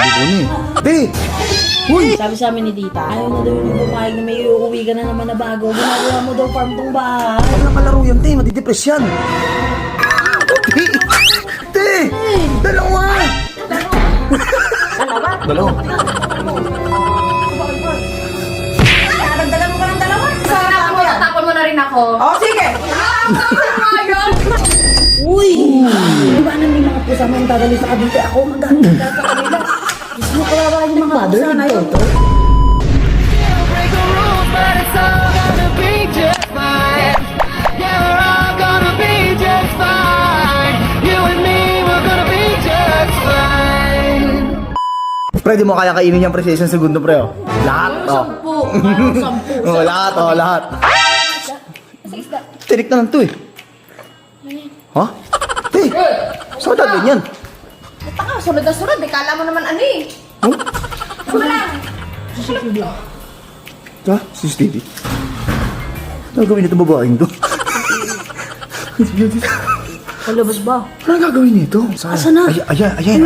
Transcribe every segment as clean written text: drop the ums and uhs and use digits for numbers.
ko na eh. Te! Uy! Sabi sa amin ni tita, ayaw na daw yung pumayag na may uuwi ka na naman na bago. Ginagawa mo daw farm tong bahay. Huwag na kalaro yan, te. Madidepress yan. Te! Te! Dalawa! Dalawa? Dagdagan mo ka ng dalawa. Tapon mo na rin ako. Oh, sige! Uy! Di ba may mga pusa mo yung dadali sa kabite? Ako maganda sa kanila. Gusto mo kawawa yung mga pusa na yun. Pre, di mo kaya kainin yung pre sa isang segundo, pre, oh. Lahat, oh. Sampu. Oh, lahat, oh, lahat. Tinik na lang to, eh. Ha? Te! Saan ka ganyan? Basta ka, sunod na sunod. Kala mo naman ano eh. Oh? Ano lang? Ha? CCTV? Ano gawin nito babaeng to? Palabas ba? Ano gagawin nito? Asa na? Ayan.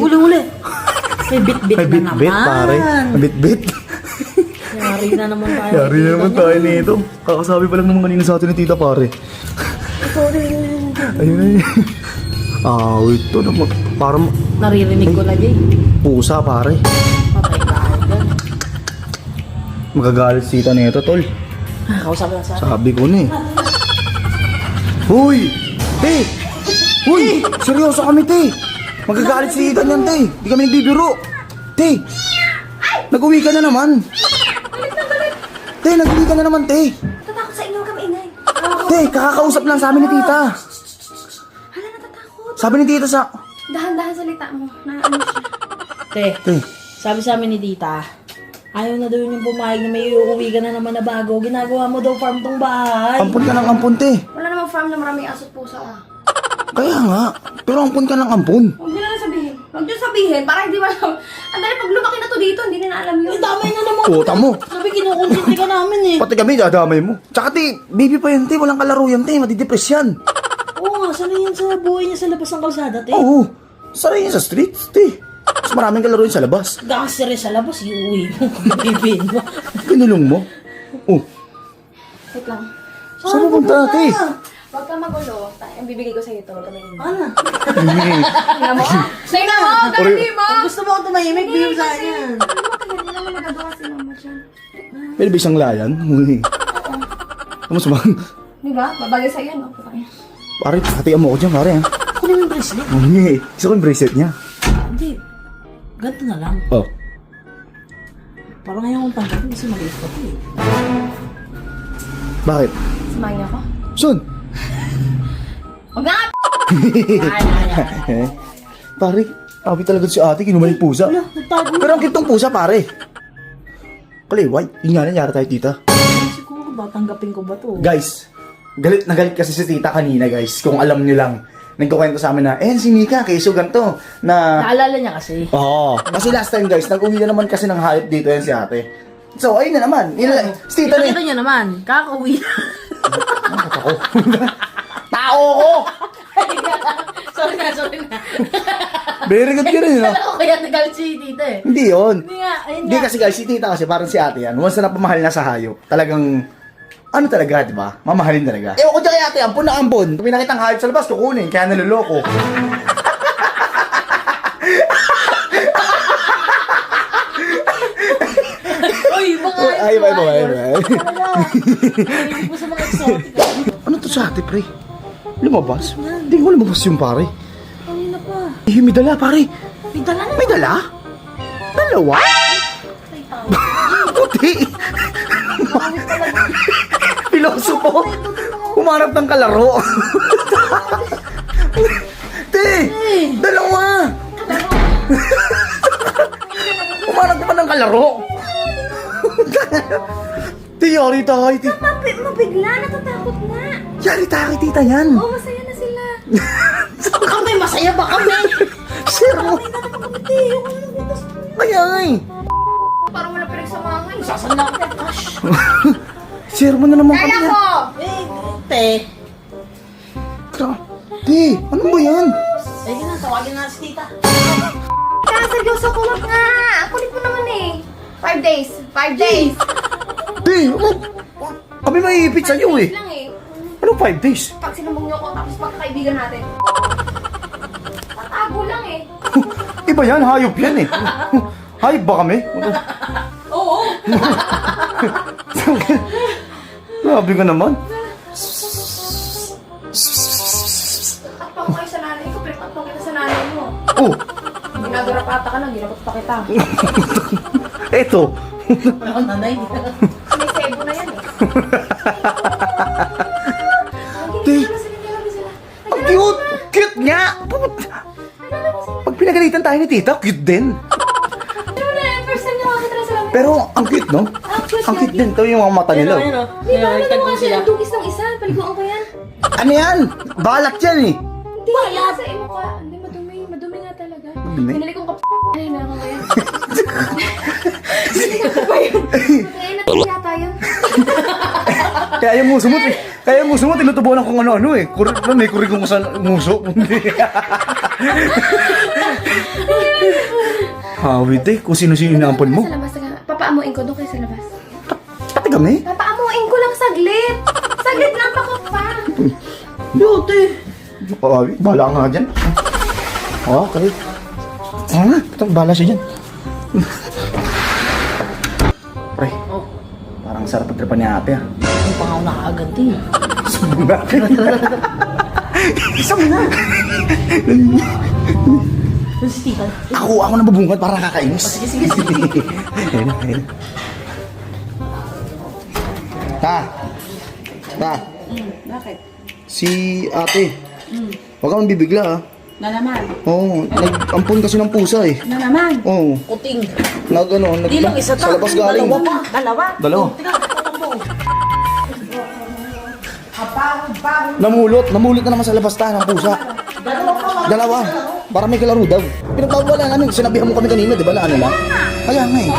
Uli. May bit-bit May na bit-bit, naman. pare. May bit-bit. Yari na naman tayo. Yari na naman tayo nito. Kakasabi pa lang naman kanina sa atin ni tita, pare. Ayun. Wait to naman. Parang Naririnig ko na, Jay. pusa, pare. Patay tayo dyan. Magagalit si tita nito, tol. Kausap lang sa akin. Sabi ko na eh. Huy! Te! Huy! Seryoso kami, te! Magagalit si tita niyan, te! Di kami nagbibiro! Te! Nag-uwi ka na naman! Te, nag-uwi ka na naman, te! Natatakot sa inyo kami ingay. Te, kakakausap lang sa amin ni tita! Hala, natatakot. Sabi ni tita sa... Dahan-dahan salita mo. Na ano siya. Te, Sabi sa amin ni tita, ayaw na daw yung pumayag na may uuwi ka na naman na bago. Ginagawa mo daw farm tong bahay. ampun ka ng ampun, te! Wala namang farm na maraming aso't pusa ah. Kaya nga, pero ampun ka ng ampun! Huwag nyo na sabihin. Huwag nyo sabihin para hindi alam. Ang dali pag lumaki na to dito, hindi na alam yun. Damay na naman. Puta mo! Sabi kinukonsinti ka namin eh. Pati kami, dadamay mo. Tsaka, te, baby pa yan, te. Walang kalaro yan, te. Madidepress yan. Oo nga, sanay yan sa buhay niya sa labas ng kalsada, te. Oo. Saray yan sa streets, te. Mas maraming kalaro yun sa labas. Gangster sa labas, iuwi mo. Bibin mo. Pinulong mo. Oh, Wait lang. saan mo punta, te? Huwag ka magulo. Ang bibigay ko sa'yo ito. Huwag ka maingay. Ano? Tingnan mo. Tingnan mo. Dali mo. Kung gusto mo ako tumahimik, bigyan sa akin yan. Hindi naman nagagawa si mama dyan. Pwede ba isang layan? Uy. Ano sa mga... Di ba? Babagay sa'yo, no? Papaya. Pare, hatian mo ako dyan, pare, ha? Kunin mo yung bracelet. Uy, gusto ko yung bracelet niya. Hindi. Ganito na lang. Oh. Parang ayaw kong tanggapin kasi maliit pa ito eh. Bakit? Samahin niyo ako. Son? Huwag na! Pare, abi talaga si ate, kinuha yung pusa. Wala, nagtago. Pero ang kitong pusa, pare. Kaliway, yun nga nangyari tayo, tita. Siguro ba, tanggapin ko ba to? Guys, galit na galit kasi si tita kanina, guys. Kung alam niyo lang. Nagkukwento sa amin na, si Mika, keso ganito. Na... Naalala niya kasi. Oo. Kasi last time, guys, nag-uwi na naman kasi ng hayop dito yan si ate. So, ayun na naman. Si tita Nakita na niyo naman, kakauwi na. ako. Tao ko! sorry na. Very good ka rin, no? Ako kaya nagalit si tita eh. Hindi yun. Hindi nga, ayun Hindi nga. kasi guys, si tita kasi parang si ate yan. Once na napamahal na sa hayop, talagang... Ano talaga, di ba? Mamahalin talaga. Ewan ko dyan kay ate, ampun na ampun. Kung pinakitang hayop sa labas, kukunin. Kaya naluloko. Uy, baka Ay, bye. Hindi po sa mga exotic. Ano to sa ate, pre? Lumabas? Hindi ko lumabas yung pare. Kanina pa. May dala, pare. May dala na. May dala? Dalawa? Puti. Pilosopo. Humarap ng kalaro. Te! Dalawa! Humarap ka pa ng kalaro. Te, yari tayo. Te. Mabigla, natatakot na. Yari tayo, tita yan. Oh, masaya na sila. Kami, masaya ba kami? Sir mo. Ay. Parang wala pinagsamahan. Sasan na ako, gosh. Share mo na naman kami. Kaya ko! Te. Te, ano ba yan? Sige na, tawagin na si tita. Kasi seryoso ko nga. Ang kulit mo naman eh. 5 days. 5 days. Te, kami maiipit sa'yo eh. Lang eh. Ano 5 days? Pag sinambong niyo ako, tapos pagkakaibigan natin. Tatago lang eh. Iba yan, hayop yan eh. Hayop ba kami? Oo. Grabe ka naman. Takpa ko kayo sa nanay ko, pero takpa kita sa nanay mo. Oh, Ginagarapata ka lang, ginapot pa kita. eto. Wala akong nanay. May sebo na yan eh. Te, ang cute! Cute nga! Pag pinagalitan tayo ni tita, cute din. Ano na yung first time na makakita na sila? Pero ang cute, no? Cute Ang cute din. Ito yung mga mata nila. Ayun o. Di ba, ano Tagpo naman sila. sila? Dugis ng isa, paliguan ko yan. Ano yan? Balat yan eh. Hindi, balat sa imo ka. Hindi, madumi. Madumi nga talaga. Madumi? Pinili kong ay na ako yan. Pinili ko pa yun. Kaya natin yata yun. Kaya yung muso mo, tinutubuan kung ano-ano eh. May kurigong sa muso. Hawit eh, kung sino-sino inaampon mo. Sa labas, papaamuin ko doon kayo sa labas. Pati kami. Papaamuin ko lang saglit. Saglit lang, pakot pa. Beauty. Bala nga dyan. Okay. Bala siya dyan. Pre, parang sarap pagtripan ni ate ah. Ang pangaw na kaagad eh. Sumbong natin. Isang na. Yung si tita. Ako nabubungad para nakakainis. Sige. Ayun na. Ta. Bakit? Si ate. Huwag kang bibigla ah. Na naman. Oo, nag-ampon kasi ng pusa eh. Na naman. Oo. Kuting. Di Di lang isa Sa labas galing. Dalawa pa. Dalawa. Tingnan, tatakbo. Baho. Namulot na naman sa labas ta ng pusa. Dalawa. Para may kalaro daw. Pinagpapawala namin. Sinabihan mo kami kanina, di ba na ano na? Kaya nga eh.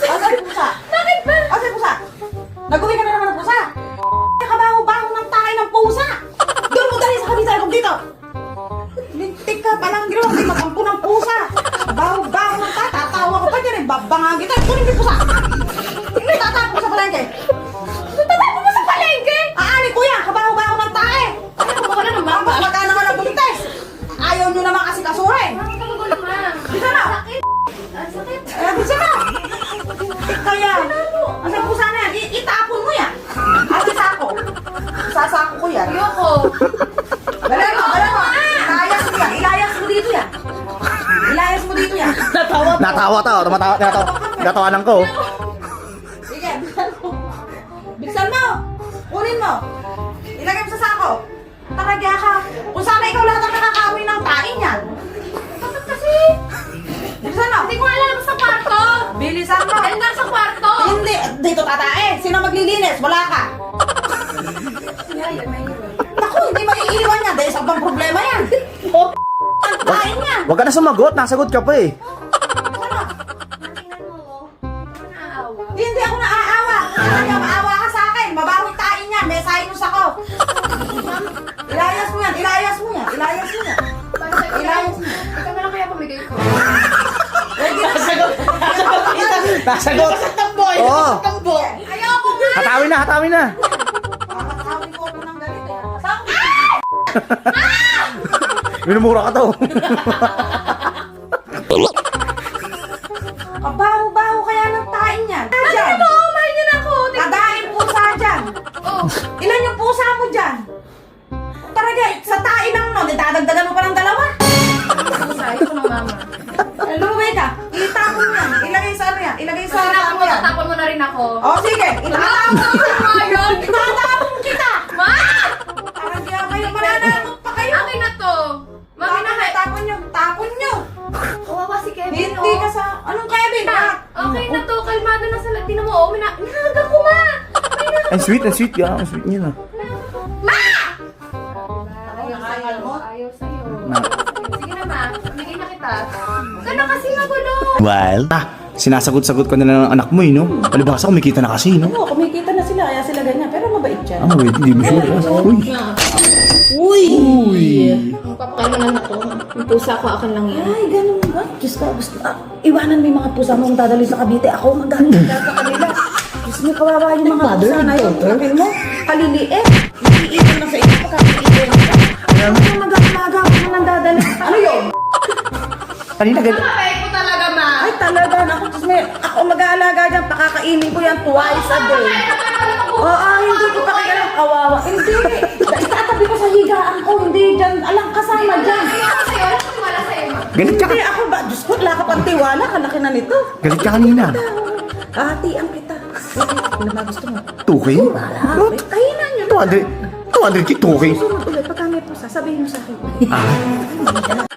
Asa yung pusa? Bakit ba? Asa yung pusa? Nag-uwi ka na naman ng pusa. Nakabaho-baho ng tayo ng pusa. Doon mo dali sa kabisa ko dito. Lintik ka, palang ginawa kayo makampo ng pusa. Baho-baho ng tayo. Tatawa ko pa dyan eh. Babangagin kita. Kunin yung pusa. Hindi tatapo sa palengke. Tatapo mo sa palengke! Aani kuya, kabaho-baho ng tayo. Ano ko baka na naman? Baka naman ang buntes. Ayaw nyo naman kasi kasuhin. Ang kagulo ma. Bisa na. Sakit. Ang sakit. Bisa na. Kaya, asa yung pusa na yan? Itapon mo yan. Asa sako? Sasako ko yan. Ayoko. Dala mo. Ilayas mo yan. Ilayas mo dito yan. Ilayas mo dito yan. Natawa to. Natawanan ko. Sige, bigsan mo. Bigsan mo. Kunin mo. Ilagay mo sa sako. Taragya ka. Kung sana ikaw lahat ang nakakaamoy ng tain yan. Bakit kasi? Bigsan mo. Hindi ko alam sa kwarto. Bilisan mo. Dahil nasa kwarto. Hindi. Dito tatae. Sino maglilinis? Wala ka. Yaya, may iwan. Naku, hindi maiiwan yan. Dahil sa bang problema yan. Ang tain yan. Huwag ka na sumagot. Nasagot ka pa eh. Tingnan mo. Naawa. Hindi ako naaawa. Kaya maawa ka sa akin. Mabaho yung tain yan. May sinus ako. Ilayas mo yan. Ilayas mo yan. Ilayas mo yan. Ilayas mo. Ikaw na lang kaya pamigay ko. Pwede na sagot. Nasagot. Oo. Ayoko nga. Hatawin na. Kakatawin ko ako ng galit eh. Kasama ko. Minumura ka to. Kabaho-baho kaya ng tain yan. Ano mo? Mahal niyo na ako. Kadaing pusa dyan. Oh. Ilan yung pusa mo dyan? Talaga, sa tain lang no, dadagdagan mo pa ng dalawa. Sayo ko ng mama. Lumabay ka, itapon mo yan. Ilagay sa ano yan, ilagay sa Tapon ano yan. Tapon mo na rin ako. O sige, itapon mo. Ngayon. Itatapon kita. Ma! Talaga kayo, mananamot pa kayo. Akin na to. Mami na kaya. Tapon nyo, tapon nyo. Kawawa si Kevin, Hindi ka sa, anong Kevin? Okay na to. Kalmado na sa Latino mo. Oh, minahaga ko, ma. Ang sweet. Ang sweet niya na. Ayaw sa'yo. Ma. Sige na, ma. Pamigay na kita. Huwag na kasi magulo. Well. Sinasagot-sagot ka na ng anak mo eh, no? Palibasa kumikita na kasi, no? Oo, kumikita na sila, kaya sila ganyan. Pero mabait yan. Wait, hindi mo sure. Uy. Uy! Ang papakailangan na to. Yung pusa ko, akin lang yan. Ay, ganun ba? Diyos ko, gusto, iwanan mo yung mga pusa mong dadali sa Cavite. Ako magdadala sa kanila. Diyos mo, kawawa yung mga pusa na yun. Kapil mo, kaliliit. Iiwan na sa iyo, pagkakaliit ka. Ano yung mag-amaga ako nang dadali? Ano yun? Kanina ganun. Kapay ko talaga, ma. Ay, talaga. Ako, Diyos mo, ako mag-aalaga dyan. Pakakainin ko yan twice a day. Oo, hindi ko pakialam kawawa. Hindi. Itatabi ko sa higaan ko. Hindi dyan. Alam, kasama dyan. Wala sa'yo, wala sa'yo, ma. Galit ka. Hindi ako ba? Diyos ko, wala ka pang tiwala. Kalaki na nito. Galit ka kanina. Hatian kita. Ano ba gusto mo? 2K? Kahinan nyo. 200 200 2K. Susunod ulit. Pagka may pusa, sabihin mo sa akin. Ah.